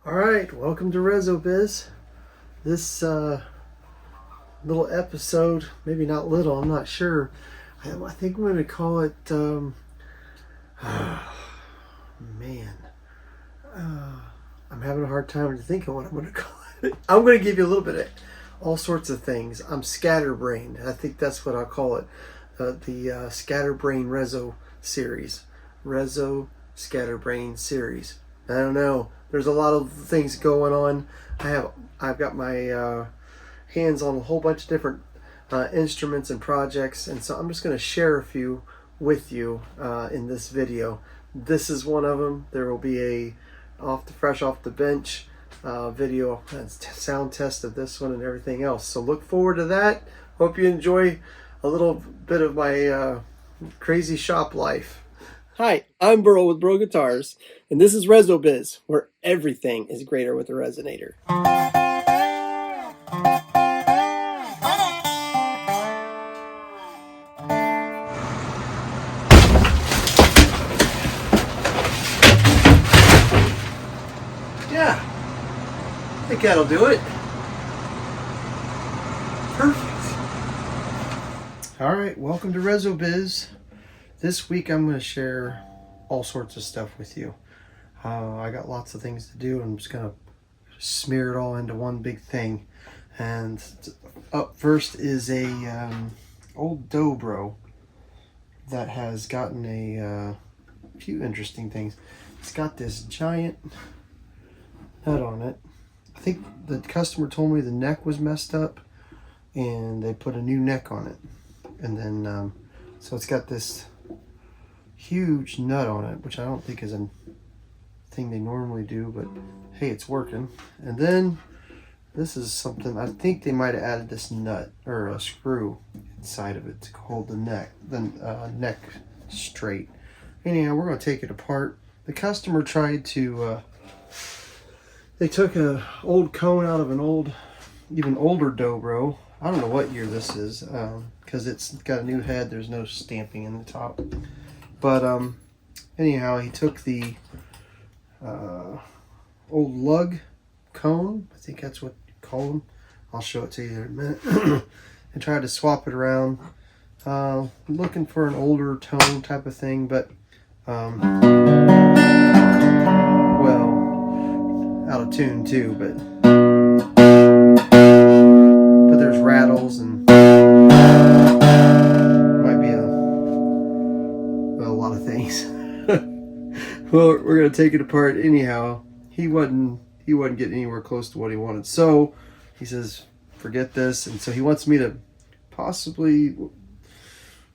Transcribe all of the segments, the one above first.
Alright, welcome to Reso Biz. This little episode, maybe not little, I'm not sure. I think I'm going to call it, I'm having a hard time to think of what I'm going to call it. I'm going to give you a little bit of all sorts of things. I'm scatterbrained. I think that's what I'll call it. The Scatterbrained Reso series. Reso Scatterbrained series. I don't know. There's a lot of things going on. I've got my hands on a whole bunch of different instruments and projects, and so I'm just going to share a few with you in this video. This is one of them. There will be a fresh off the bench video and sound test of this one and everything else. So look forward to that. Hope you enjoy a little bit of my crazy shop life. Hi, I'm Byrl with Byrl Guitars, and this is Reso Biz, where everything is greater with a resonator. Yeah, I think that'll do it. Perfect. All right, welcome to Reso Biz. This week I'm going to share all sorts of stuff with you. I got lots of things to do. I'm just going to smear it all into one big thing. And up first is a old dobro that has gotten a few interesting things. It's got this giant nut on it. I think the customer told me the neck was messed up and they put a new neck on it. And then, so it's got this huge nut on it, which I don't think is a thing they normally do, but hey, it's working. And then this is something, I think they might have added this nut or a screw inside of it to hold the neck straight. Anyhow, we're going to take it apart. The customer tried to they took an old cone out of an even older dobro. I don't know what year this is because it's got a new head. There's no stamping in the top. But anyhow, he took the old lug cone, I think that's what you call them. I'll show it to you in a minute. And tried to swap it around. Looking for an older tone type of thing, but well, out of tune too, but there's rattles and might be a lot of things. Well, we're gonna take it apart anyhow. He wasn't getting anywhere close to what he wanted, so he says forget this, and so he wants me to possibly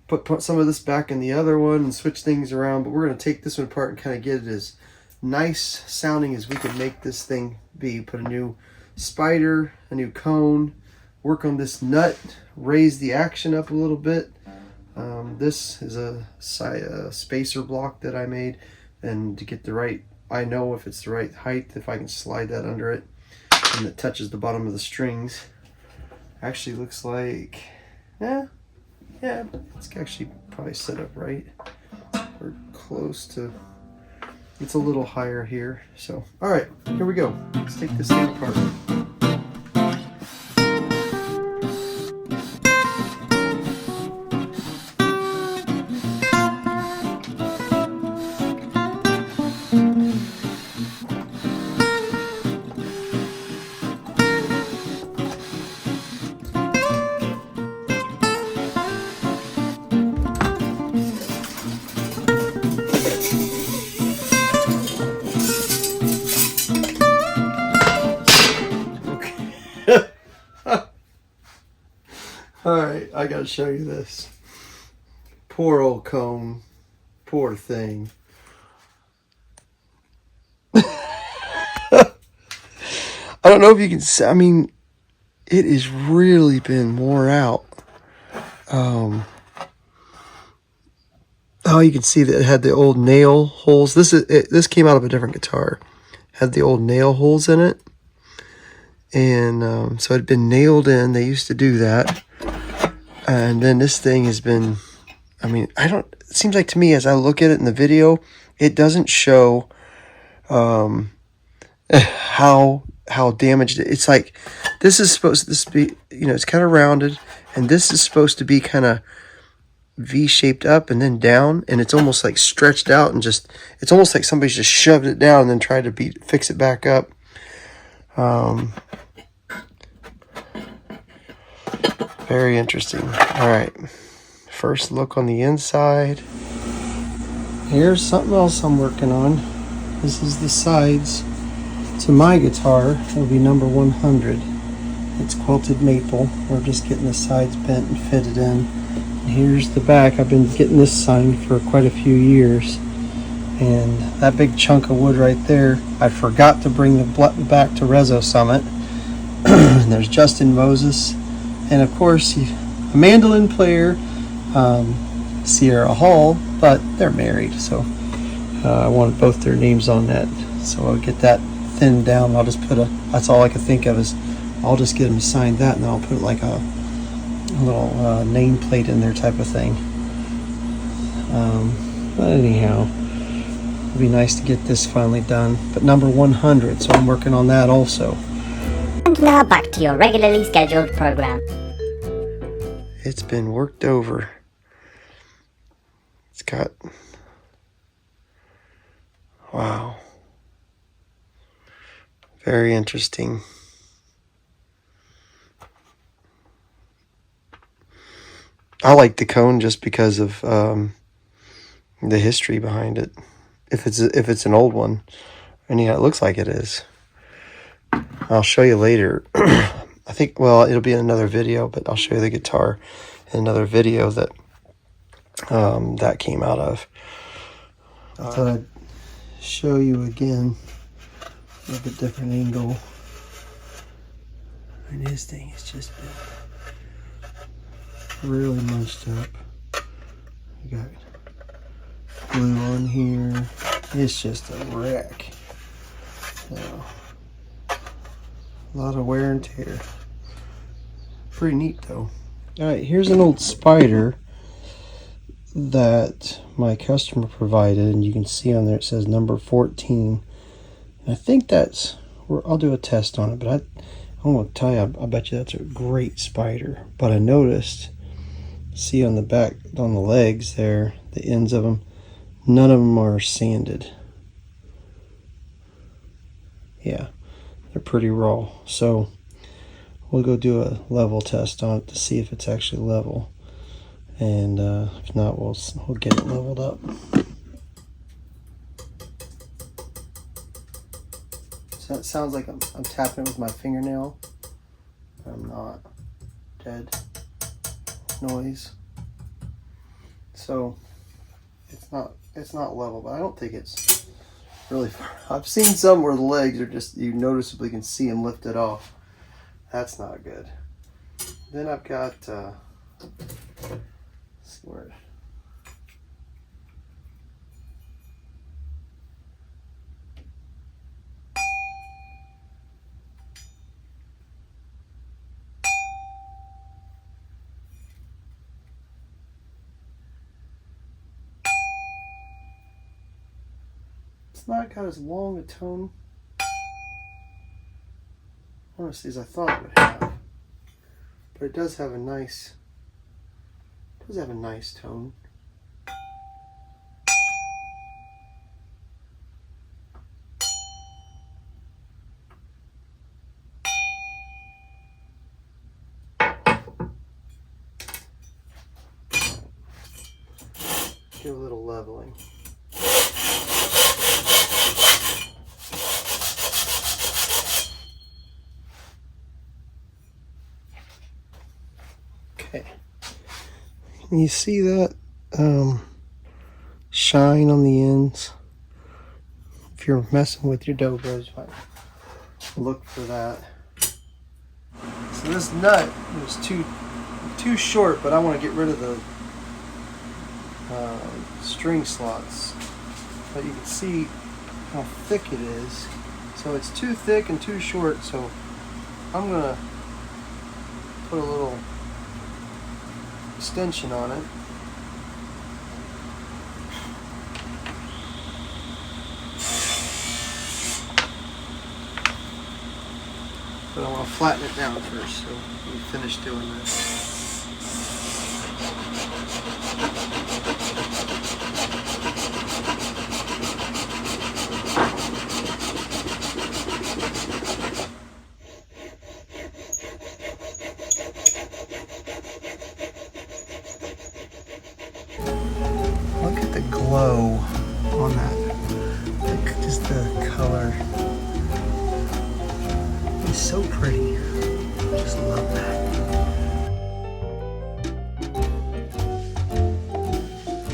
put some of this back in the other one and switch things around. But we're gonna take this one apart and kind of get it as nice sounding as we can make this thing be. Put a new spider, a new cone, work on this nut, raise the action up a little bit. This is a spacer block that I made, and to get the right, I know if it's the right height, if I can slide that under it and it touches the bottom of the strings. Actually looks like, yeah, it's actually probably set up right. We're close to, it's a little higher here. So, all right, here we go. Let's take this thing apart. Alright, I gotta show you this. Poor old cone. Poor thing. I don't know if you can see, I mean, it has really been wore out. Oh, you can see that it had the old nail holes. This came out of a different guitar. Had the old nail holes in it. And so it had been nailed in. They used to do that. And then this thing has been, I mean, it seems like to me as I look at it in the video, it doesn't show how how damaged it's like. This is supposed to be, you know, it's kind of rounded, and this is supposed to be kind of V-shaped up and then down, and it's almost like stretched out and just, it's almost like somebody's just shoved it down and then tried to fix it back up. Very interesting. All right, first look on the inside. Here's something else I'm working on. This is the sides to my guitar. It'll be number 100. It's quilted maple. We're just getting the sides bent and fitted in. And here's the back. I've been getting this signed for quite a few years. And that big chunk of wood right there, I forgot to bring the back to Reso Summit. And there's Justin Moses. And of course, a mandolin player, Sierra Hall, but they're married. So I wanted both their names on that. So I'll get that thinned down. I'll just put that's all I could think of is I'll just get them to sign that, and then I'll put like a little nameplate in there type of thing. But anyhow, it'd be nice to get this finally done. But number 100, so I'm working on that also. And now back to your regularly scheduled program. It's been worked over. It's got, wow, very interesting. I like the cone just because of the history behind it. If it's an old one, and yeah, it looks like it is. I'll show you later. I think, well, it'll be in another video, but I'll show you the guitar in another video that that came out of. I thought I'd show you again with a different angle. And this thing has just been really munched up. You got glue on here. It's just a wreck. So, a lot of wear and tear. Pretty neat though. Alright, here's an old spider that my customer provided, and you can see on there it says number 14. And I think that's, I'll do a test on it, but I'm going to tell you, I bet you that's a great spider. But I noticed, see on the back, on the legs there, the ends of them, none of them are sanded. Yeah, they're pretty raw. So we'll go do a level test on it to see if it's actually level. And if not, we'll get it leveled up. So it sounds like I'm tapping it with my fingernail. I'm not. Dead noise. So it's not level, but I don't think it's really far. I've seen some where the legs are just, you noticeably can see them lifted off. That's not good. Then I've got let's see where. It's not got as long a tone, honestly, as I thought it would have, but it does have a nice tone. Do a little leveling. Okay. Can you see that shine on the ends? If you're messing with your dobras, you might look for that. So this nut was too short, but I want to get rid of the string slots. But you can see how thick it is. So it's too thick and too short, so I'm gonna put a little extension on it. But I want to flatten it down first, so we finish doing that. Look at the glow on that. Just the color is so pretty. Just love that.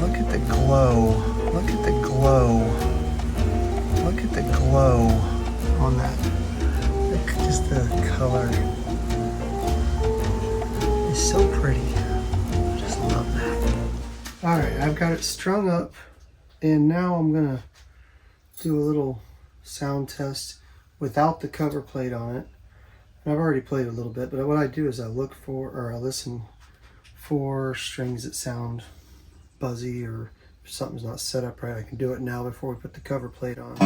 Look at the glow. Look at the glow. Look at the glow on that. Just the color is so pretty. Just love that. Alright, I've got it strung up, and now I'm gonna do a little sound test without the cover plate on it. And I've already played a little bit, but what I do is I look for, or I listen for strings that sound buzzy, or if something's not set up right. I can do it now before we put the cover plate on.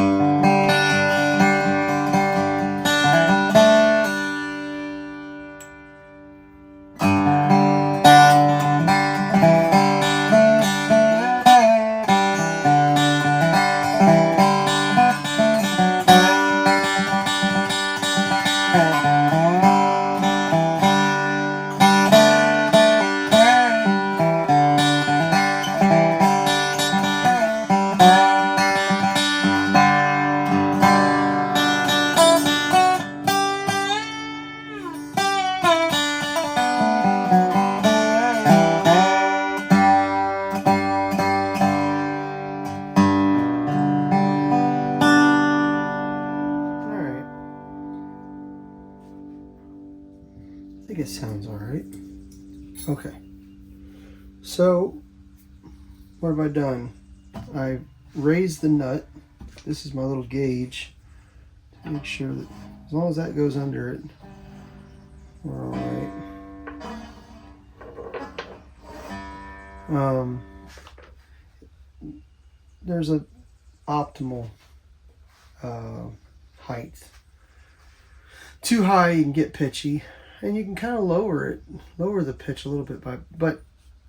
I think it sounds all right. Okay. So, what have I done? I raised the nut. This is my little gauge to make sure that as long as that goes under it, we're all right. There's a optimal height. Too high, you can get pitchy. And you can kind of lower the pitch a little bit but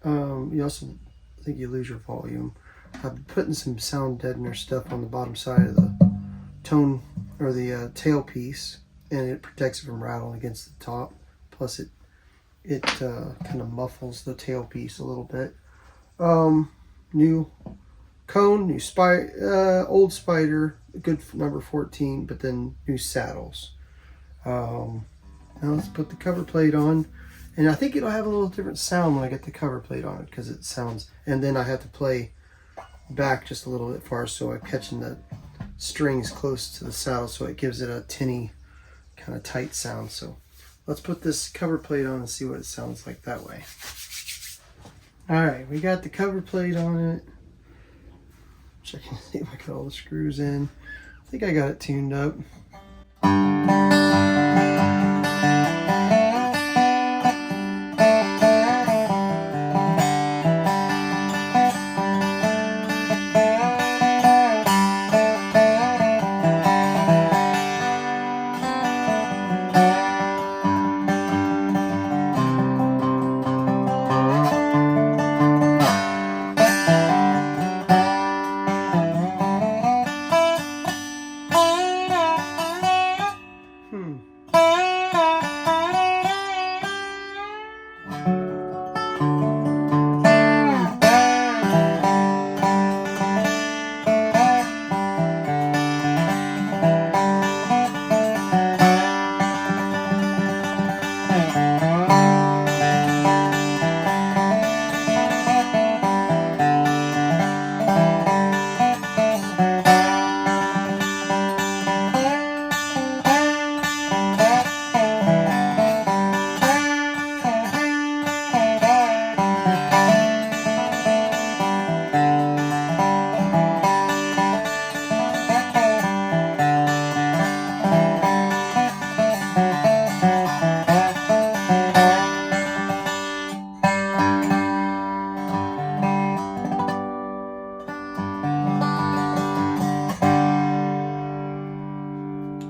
you also, I think you lose your volume. I've been putting some sound deadener stuff on the bottom side of the tone, or the tailpiece, and it protects it from rattling against the top. Plus it kind of muffles the tailpiece a little bit. New cone, new old spider, good for number 14, but then new saddles. Now let's put the cover plate on, and I think it'll have a little different sound when I get the cover plate on it, because it sounds, and then I have to play back just a little bit far so I'm catching the strings close to the saddle, so it gives it a tinny kind of tight sound. So let's put this cover plate on and see what it sounds like that way. Alright, we got the cover plate on it. Checking to see if I got all the screws in. I think I got it tuned up.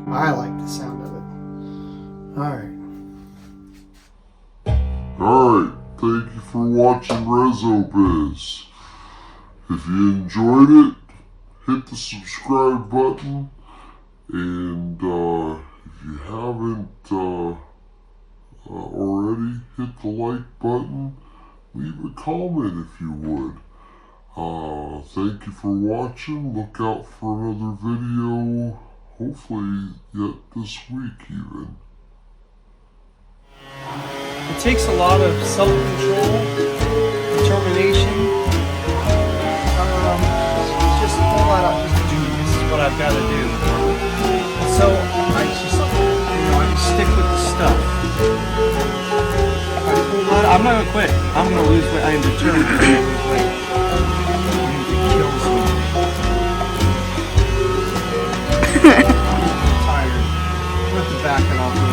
I like the sound of it. Alright. Alright, thank you for watching Reso Biz. If you enjoyed it, hit the subscribe button. And if you haven't already, hit the like button. Leave a comment if you would. Thank you for watching. Look out for another video, hopefully yet this week even. It takes a lot of self-control, determination. Just pull that up. Just do this is what I've got to do. So I just stick with the stuff. I'm not gonna quit. I'm gonna lose weight. I am determined to lose weight. It kills me. I'm tired. I have to back it off.